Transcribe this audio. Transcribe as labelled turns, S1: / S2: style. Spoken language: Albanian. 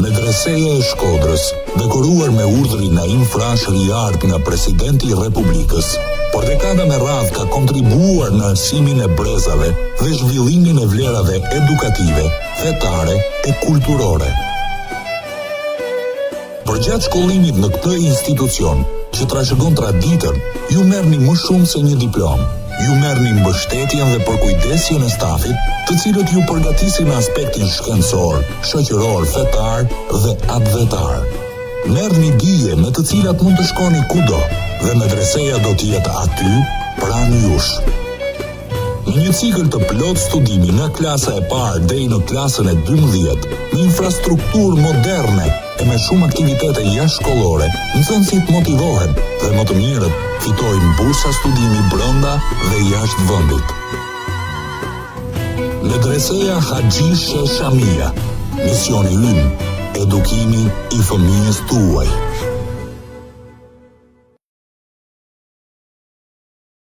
S1: Medreseja e Shkodrës, dekoruar me urdhrin Naim Frash Riart nga presidenti i Republikës, por dekada me radhë ka kontribuar në arsimin e brezave dhe zhvillimin e vlerave edukative, fetare e kulturore. Përgjatë shkollimit në këtë institucion, që trashëgon traditën, ju merrni më shumë se një diplomë. Ju merrni mbështetjen dhe përkujdesjen e stafit, të cilët ju përgatisin në aspektin shkencor, shoqëror, fetar dhe atvetar. Merrni dije me të cilat mund të shkoni kudo, dhe medreseja do të jetë aty pranë jush. Në një cikël të plot studimi nga klasa e parë deri në klasën e 12, me infrastrukturë moderne e me shumë aktivitete jashtëshkollore, nxënësit motivohen dhe më të mirët fitojnë bursa studimi brenda dhe jashtë vendit. Medreseja Haxhi Sheikh Shamia, misioni ynë, edukimi i fëmijës tuaj.